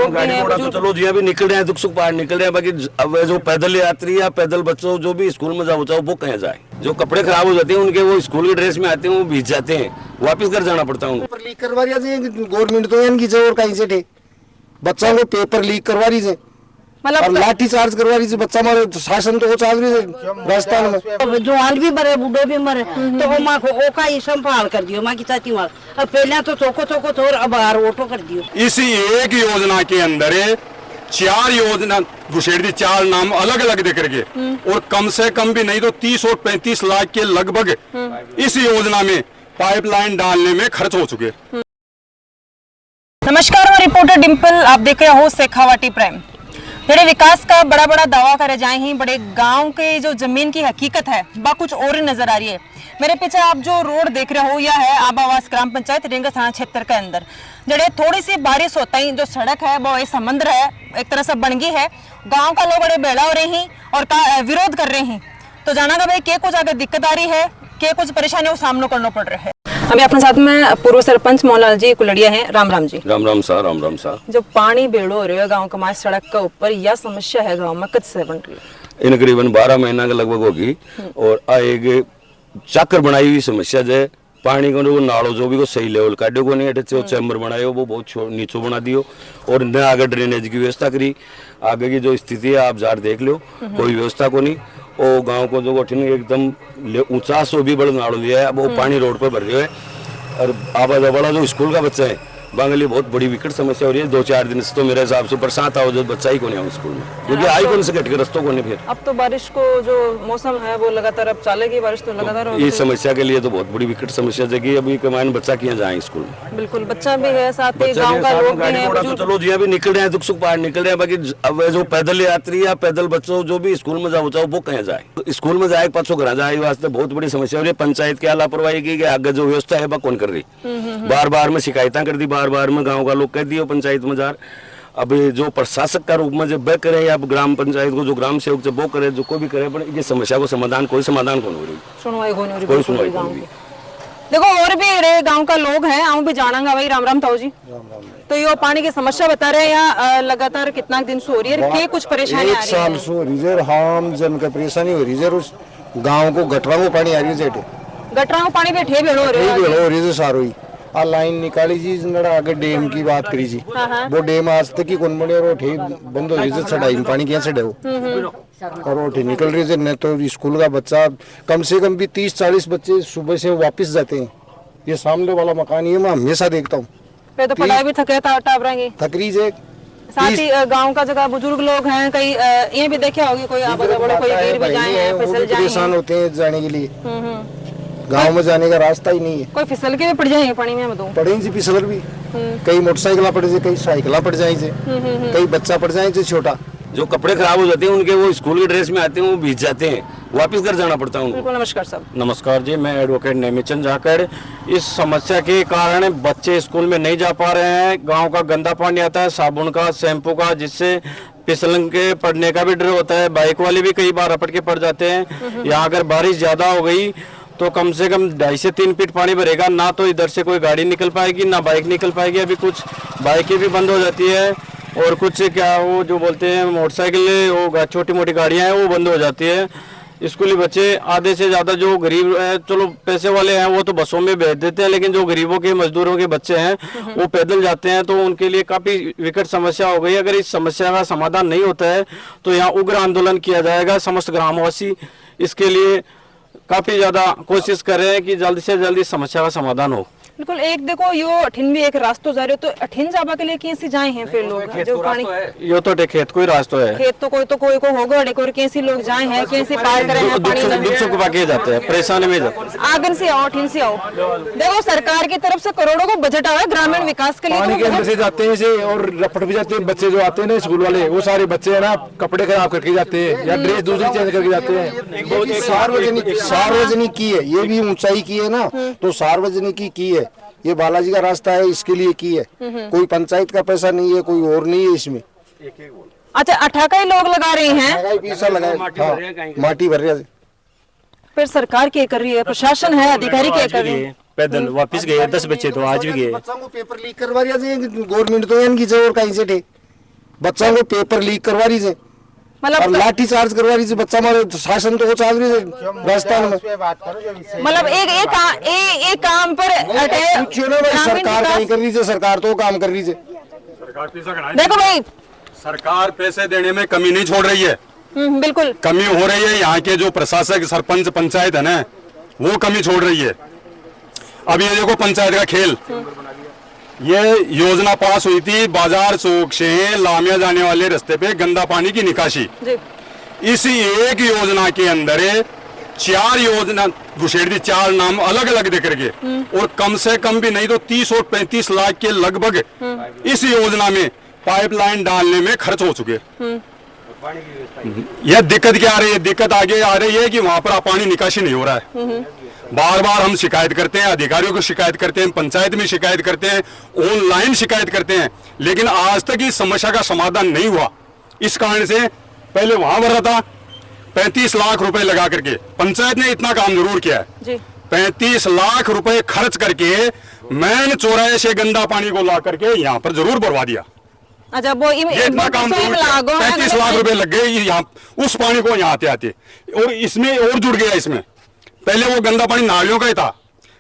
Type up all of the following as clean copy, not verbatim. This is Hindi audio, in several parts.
गाड़ी घोड़ा तो चलो जी अभी निकल रहे हैं, दुख सुख पार निकल रहे हैं, बाकी अब जो पैदल यात्री या पैदल बच्चों जो भी स्कूल में जाओ वो कहीं जाए। जो कपड़े खराब हो जाते हैं उनके, वो स्कूल के ड्रेस में आते हैं, वो भीज जाते हैं, वापस घर जाना पड़ता है उनको। पेपर लीक करवा रही है गवर्नमेंट तो इनकी और कहीं से ठे बच्चों को पेपर लीक करवा रही है, मतलब और लाठी चार्ज करवा रही है बच्चा मारे, तो शासन तो वो चाल रही है राजस्थान में। जवान भी मरे, बूढ़े भी मरे, तो वो माँ को का ही संभाल कर दियो माँ की चाची माँ। अब पहले तो चौको तो अब बाहर ऑटो कर दियो। इसी एक योजना के अंदर 4 योजना घुसेड़ दी, 4 नाम अलग अलग दे करके, और कम से कम भी नहीं तो 30 और 35 लाख के लगभग इस योजना में पाइपलाइन डालने में खर्च हो चुके। नमस्कार, मैं रिपोर्टर डिम्पल, आप देख रहे हो शेखावाटी प्राइम। बड़े विकास का बड़ा बड़ा दावा करे जाए ही, बड़े गांव के जो जमीन की हकीकत है वह कुछ और ही नजर आ रही है। मेरे पीछे आप जो रोड देख रहे हो यह है आबावास ग्राम पंचायत रेंगा थाना क्षेत्र के अंदर। जड़े थोड़ी सी बारिश होता ही जो सड़क है वो समुद्र है, एक तरह से बन गई है। गाँव का लोग बड़े बेड़ा हो रहे हैं और विरोध कर रहे हैं। तो जाना का भाई क्या कुछ अगर दिक्कत आ रही है, क्या कुछ परेशानियों का सामना करना पड़ रहा है। अभी अपने साथ में पूर्व सरपंच मोहनलाल जी कुलड़िया हैं। राम राम जी। राम राम सा, राम राम सा। जो पानी बेड़ो हो रहे हो गाँव का सड़क का ऊपर, यह समस्या है गाँव में कब से बन रही है? इन करीबन 12 महीना के लगभग होगी, और आएगी चाकर बनाई हुई समस्या है। पानी को नालों जो भी को सही लेवल काटो को नहीं, जो चैम्बर बनाए हो वो बहुत नीचो बना दियो, और न आगे ड्रेनेज की व्यवस्था करी। आगे की जो स्थिति है आप जार देख लो, कोई व्यवस्था को नहीं। और गांव को जो गठन एकदम ऊंचा सो भी बड़ा नाड़ो दिया है, वो पानी रोड पर भर रही है। और आवाज बड़ा जो स्कूल का बच्चा है बांगली बहुत बड़ी विकट समस्या हो रही है। 2-4 दिन से तो मेरे हिसाब से बरसात आओ जो बच्चा ही को नहीं स्कूल में, क्योंकि आई कौन से कट के रस्तों को नहीं। फिर अब तो बारिश को जो मौसम है वो लगातार अब चलेगी, बारिश तो लगातार होगी। इस समस्या के लिए तो बहुत बड़ी विकट समस्या है। अभी कमाइन बच्चा किया जाए स्कूल में। बिल्कुल, बच्चा भी है, साथ ही गांव का लोग भी है। तो चलो जी अभी निकल रहे हैं, दुख सुख पार निकल रहे हैं, बाकी अब जो पैदल यात्री या पैदल बच्चों जो भी स्कूल में जाओ वो कहीं जाए। स्कूल में जाए पाछो घर जाए, वास्ते बहुत बड़ी समस्या हो रही है। पंचायत की लापरवाही की आगे जो व्यवस्था है वह कौन कर रही। बार बार में शिकायतें कर दी, बार बार में गाँव लोग कह दिए पंचायत में जार। अब जो प्रशासक का रूप में जब वे करे या ग्राम पंचायत को जो ग्राम सेवक जब वो करे, जो कोई भी करे, पर ये समस्या को समाधान कोई समाधान कौन हो रही, सुनवाई कौन हो रही, कोई सुनवाई कौन हो रही। देखो और भी रे गांव का लोग हैं, आऊं भी जानांगा भाई। राम राम ताऊ जी। तो ये पानी की समस्या बता रहे हैं यहाँ लगातार कितना दिन से हो रही है, कुछ परेशानी आ रही है? 1 साल से हो रही है, हम जन का परेशानी हो रही है। उस गाँव को गटरा में पानी आ रही है, जेठे गटरा में पानी बैठे भेड़ो हो रही है सारो ही। आ लाइन निकाली जी, नड़ा आगे डैम की बात करी जी। वो डैम आज तक ही कौन बने, और बंद हो रही है, चढ़ाई में पानी क्या चढ़े और वो निकल रही है। नहीं तो स्कूल का बच्चा कम से कम भी 30-40 बच्चे सुबह से वापस जाते हैं। ये सामने वाला मकान ये मैं हमेशा देखता हूँ। तो पढ़ाई भी थके थकरी जे, साथ ही गांव का जगह बुजुर्ग लोग हैं, कई ये भी देखे होगी, कोई कोई गिर भी जाए हैं, फिसल जाए, परेशान होते हैं जाने के लिए। गांव में जाने का रास्ता ही नहीं है। कोई फिसल के भी पड़ जाएंगे पानी में, बताऊं पड़ेंगे फिसलर भी। कई मोटरसाइकिल पड़ जाए, कई साइकिल पड़ जाए, कई बच्चा पड़ जाए छोटा। जो कपड़े खराब हो जाते हैं उनके, वो स्कूल के ड्रेस में आते हैं, वो भीज जाते हैं, वापस घर जाना पड़ता है उनको। नमस्कार साहब। नमस्कार जी, मैं एडवोकेट नेमिचंद जाकर। इस समस्या के कारण बच्चे स्कूल में नहीं जा पा रहे हैं। गांव का गंदा पानी आता है, साबुन का, शैम्पू का, जिससे फिसलन के पड़ने का भी डर होता है। बाइक वाले भी कई बार रपट के पड़ जाते हैं। यहाँ अगर बारिश ज्यादा हो गई तो कम से कम 2.5 से 3 फीट पानी भरेगा, ना तो इधर से कोई गाड़ी निकल पाएगी ना बाइक निकल पाएगी। अभी कुछ बाइकें भी बंद हो जाती है, और कुछ क्या वो जो बोलते हैं मोटरसाइकिल, वो छोटी मोटी गाड़ियां हैं वो बंद हो जाती है। स्कूली बच्चे आधे से ज़्यादा जो गरीब है, चलो पैसे वाले हैं वो तो बसों में भेज देते हैं, लेकिन जो गरीबों के मजदूरों के बच्चे हैं वो पैदल जाते हैं, तो उनके लिए काफ़ी विकट समस्या हो गई। अगर इस समस्या का समाधान नहीं होता है तो यहाँ उग्र आंदोलन किया जाएगा। समस्त ग्रामवासी इसके लिए काफ़ी ज़्यादा कोशिश कर रहे हैं कि जल्द से जल्द इस समस्या का समाधान हो। बिल्कुल। एक देखो यो अठिन भी एक रास्ता जा रहे हो, तो अठिन जाबा के लिए कैसे जाए हैं फिर लोग जो पानी? यो तो खेत कोई रास्ता है, खेत तो कोई को होगा, और कैसे लोग जाए हैं, कैसे पार करें हैं पानी? दुख सुख बाकी जाते हैं, परेशानी में जाते हैं। आगन से आओ, अठिन से आओ। देखो सरकार की तरफ से करोड़ों को बजट आया ग्रामीण विकास के लिए। पानी के अंदर से जाते हैं से, और रपट भी जाते हैं। बच्चे जो आते हैं ना स्कूल वाले, वो सारे बच्चे है ना कपड़े खराब करके जाते हैं या ड्रेस दूसरी चेंज करके जाते हैं। सार्वजनिक की है, ये भी ऊंचाई की है ना, तो सार्वजनिक की है। ये बालाजी का रास्ता है, इसके लिए की है। कोई पंचायत का पैसा नहीं है, कोई और नहीं है इसमें। अच्छा, 18 लोग लगा रहे हैं, पैसा लगाए, माटी भर रहे हैं। फिर सरकार क्या कर रही है, प्रशासन है, अधिकारी क्या कर रही है? पैदल वापस गए 10 बच्चे तो आज भी गए। बच्चों को पेपर लीक करवा रही है गवर्नमेंट तो इनकी और कहीं से ठे बच्चा को पेपर लीक करवा रही से और मतलब लाठी चार्ज करवा रही से, बच्चा मारे शासन तो वो चाल रही है राजस्थान में। मतलब एक काम पर पूछिए ना भाई, सरकार नहीं कर रही है, सरकार तो काम कर रही है। देखो भाई, सरकार पैसे देने में कमी नहीं छोड़ रही है, बिल्कुल कमी हो रही है यहाँ के जो प्रशासक सरपंच पंचायत है ना, वो कमी छोड़ रही है। अब ये देखो पंचायत का खेल, ये योजना पास हुई थी बाजार चौक से लामिया जाने वाले रास्ते पे गंदा पानी की निकासी। जी। इसी एक योजना के अंदर 4 योजना घुसेड़ दी, 4 नाम अलग अलग दे करके, और कम से कम भी नहीं तो 30 और 35 लाख के लगभग इस योजना में पाइपलाइन डालने में खर्च हो चुके। यह दिक्कत क्या आ रही है? दिक्कत आगे आ रही है कि वहां पर पानी निकासी नहीं हो रहा है। बार बार हम शिकायत करते हैं, अधिकारियों को शिकायत करते हैं, पंचायत में शिकायत करते हैं, ऑनलाइन शिकायत करते हैं, लेकिन आज तक इस समस्या का समाधान नहीं हुआ। इस कारण से पहले वहां भर रहा था 35 लाख रुपए लगा करके, पंचायत ने इतना काम जरूर किया है जी। 35 लाख रुपए खर्च करके मैन चौराहे से गंदा पानी को ला करके यहाँ पर जरूर भरवा दिया। अच्छा, वो ये इतना काम जरूर किया। 35 लाख रुपए लग गए यहाँ उस पानी को यहाँ आते आते, और इसमें और जुड़ गया। इसमें पहले वो गंदा पानी नालियों का ही था,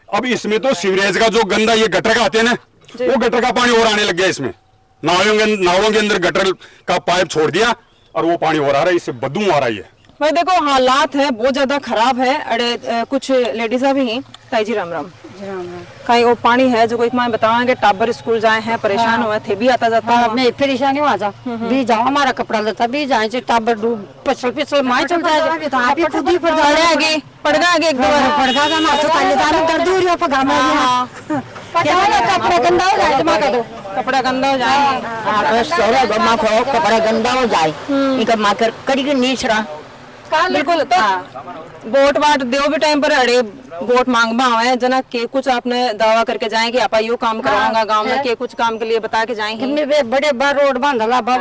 अब इसमें तो सीवरेज का जो गंदा ये गटर का आते हैं ना, वो गटर का पानी और आने लग गया। इसमें नालों के अंदर गटर का पाइप छोड़ दिया और वो पानी और आ रहा है, इससे बदबू आ रही है। भाई देखो, हालात है बहुत ज्यादा खराब है। अरे कुछ लेडीज भी हैं। ताई जी राम राम। कहीं वो पानी है जो कोई मैं बतावांगे, टाबर स्कूल जाए हैं, परेशान हुए थे भी आता जाता है। नहीं परेशानी हो जा भी जाओ, हमारा कपड़ा लेता भी जाए से टाबर डूब पिछल पिछल माय चल जाए तो आप ही खुद ही पड़ जाएगी एक दो बार पड़ जाएगा ना, तो पहले दाने कर दूर हो पगा में क्या वाला कपड़ा गंदा हो जाए, जमा कर दो कपड़ा गंदा हो जाए, सोरा गमा को कपड़ा गंदा हो जाए, इनका माकर कड़ी के नीचरा बिल्कुल। तो वोट वाट दो भी टाइम पर अड़े वोट मांग भावे जना के कुछ आपने दावा करके जाए कि आप यो काम करवाऊंगा गांव में, के कुछ काम के लिए बता के जाएंगे। कितने बड़े बार रोड बांधला बा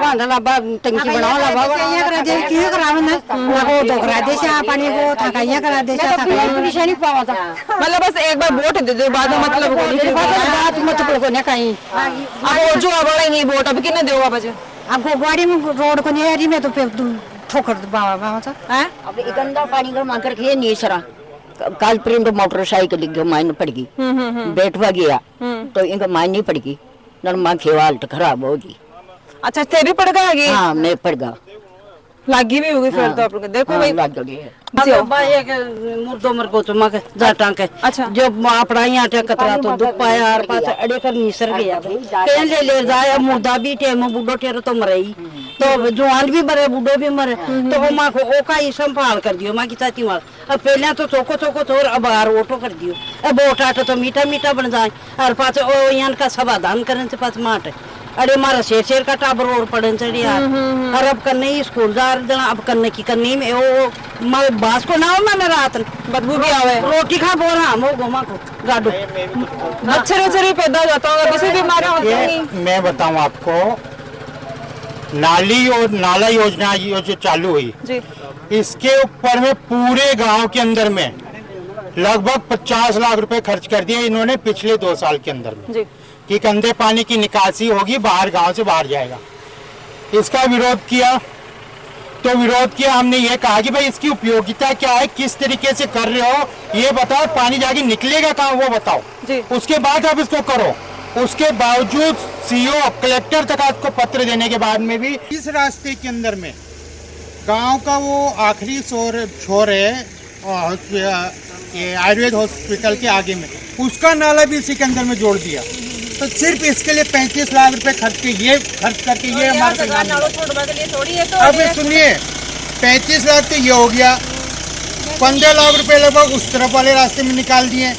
टंकी बनावला बाबा ये करा दे की करावे ना वो दो करा दे से पानी को थकाइया करा दे से परेशानी पावा था। मतलब बस एक बार वोट दे दो, बाद में मतलब बात मत को ने कहीं अब जो अब नहीं वोट अब किने देगा बजे आपको गाड़ी में रोड को नहीं में तो फिर ठोकर बाबा है। अब गंदा पानी का मांग करके नहीं सरा कल प्रिंट मोटरसाइकिल के मायने पड़ गई, बैठवा गया तो इनका मायने नहीं पड़ गई, नरमा खेवाल तो खराब होगी। अच्छा, थे भी पड़ गया? हाँ मैं पड़ गया, लागी भी होगी फिर तो आप लोग। देखो भाई लग गई है मुर्दो मरको तो मक जाटा के अच्छा जो अपना यहाँ टे कतरा तो दुख पाया और पास अड़े कर निसर गया कहीं ले जाए मुर्दा भी टेम बूढ़ो टेरो तो मरे ही, तो जवान भी मरे बूढ़ो भी मरे, तो वो माँ को ओका ही संभाल कर दियो माँ की चाची माँ। अब पहले तो चोको तो अब आर ओटो कर दियो, अब ओटा तो मीठा मीठा बन जाए और पास ओ यहाँ का समाधान करने से पास माट अरे मारा शेर का टाबर और पड़न चढ़ी यार, और अब करने ही स्कूल जा देना, अब करने की करनी में वो मैं बास को ना हो मैं रात बदबू भी आवे, रोटी खा बोल रहा वो गोमा को गाडो मच्छर पैदा हो जाता होगा, किसी बीमारी होती नहीं। मैं बताऊं आपको, नाली और नाला योजना ये जो चालू हुई जी, इसके ऊपर में पूरे गांव के अंदर में लगभग 50 लाख रुपए खर्च कर दिए इन्होंने पिछले 2 साल के अंदर में जी। कि गंदे पानी की निकासी होगी, बाहर गांव से बाहर जाएगा। इसका विरोध किया तो विरोध किया, हमने ये कहा कि भाई इसकी उपयोगिता क्या है, किस तरीके से कर रहे हो ये बताओ, पानी जाके निकलेगा कहाँ वो बताओ जी। उसके बाद आप इसको करो। उसके बावजूद सीओ कलेक्टर तक आपको पत्र देने के बाद में भी इस रास्ते के अंदर में गांव का वो आखिरी छोर है ये आयुर्वेद हॉस्पिटल के आगे में, उसका नाला भी इसी के अंदर में जोड़ दिया। तो सिर्फ इसके लिए 35 लाख रुपए खर्च करके ये हमारे अब सुनिए 35 लाख तो ये हो गया, 15 लाख रुपए लगभग उस तरफ वाले रास्ते में निकाल दिए,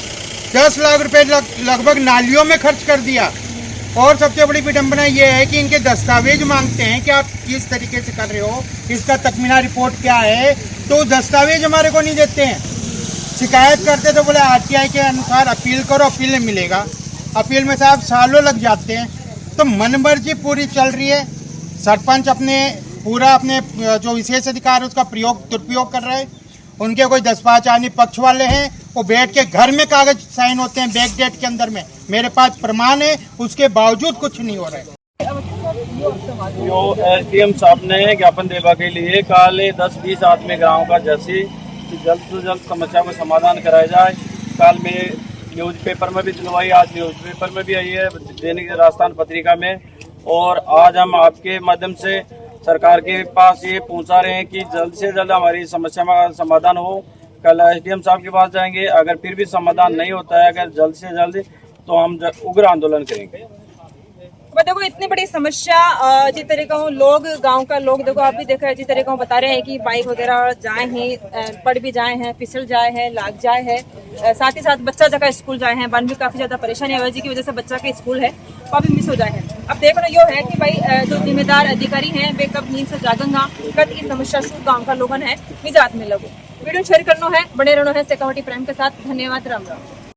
10 लाख रुपए लगभग नालियों में खर्च कर दिया। और सबसे बड़ी विडंबना ये है कि इनके दस्तावेज मांगते हैं कि आप किस तरीके से कर रहे हो, इसका तकमीना रिपोर्ट क्या है, तो दस्तावेज हमारे को नहीं देते हैं। शिकायत करते तो बोले आरटीआई के अनुसार अपील करो, अपील नहीं मिलेगा, अपील में साहब सालों लग जाते हैं। तो मनमर्जी पूरी चल रही है, सरपंच अपने जो विशेष अधिकार है उसका दुरुपयोग कर रहे हैं। उनके कोई 10-5 आदमी पक्ष वाले हैं, वो बैठ के घर में कागज साइन होते हैं बैक डेट के अंदर में, मेरे पास प्रमाण है, उसके बावजूद कुछ नहीं हो रहा है। जो एसडीएम साहब ने ज्ञापन देवा के लिए काल 10-20 आदमी गांव का जैसे जल्द से जल्द समस्या को समाधान कराया जाए। काल में न्यूज़पेपर में भी दिलवाई, आज न्यूज़पेपर में भी आई है, दैनिक राजस्थान पत्रिका में। और आज हम आपके माध्यम से सरकार के पास ये पहुंचा रहे हैं कि जल्द से जल्द हमारी समस्या का समाधान हो। कल एसडीएम साहब के पास जाएंगे, अगर फिर भी समाधान नहीं होता है अगर जल्द से जल्द, तो हम उग्र आंदोलन करेंगे। पर देखो इतनी बड़ी समस्या जिस तरह का लोग, गांव का लोग, देखो आप भी देखो जिस तरह का बता रहे हैं कि बाइक वगैरह जाए हैं, पड़ भी जाए हैं, फिसल जाए हैं, लाग जाए है, साथ ही साथ बच्चा जगह स्कूल जाए हैं, बन भी काफी ज्यादा परेशानी है की वजह से बच्चा के स्कूल है वो भी मिस हो जाए है। अब देखना यो है कि भाई जो जिम्मेदार अधिकारी हैं वे कब नींद से जागेंगा, कब इस समस्या से गाँव का लोगन है निजात में लगो। वीडियो शेयर करना है, बने रहना है शेखावटी प्राइम के साथ। धन्यवाद, राम राम।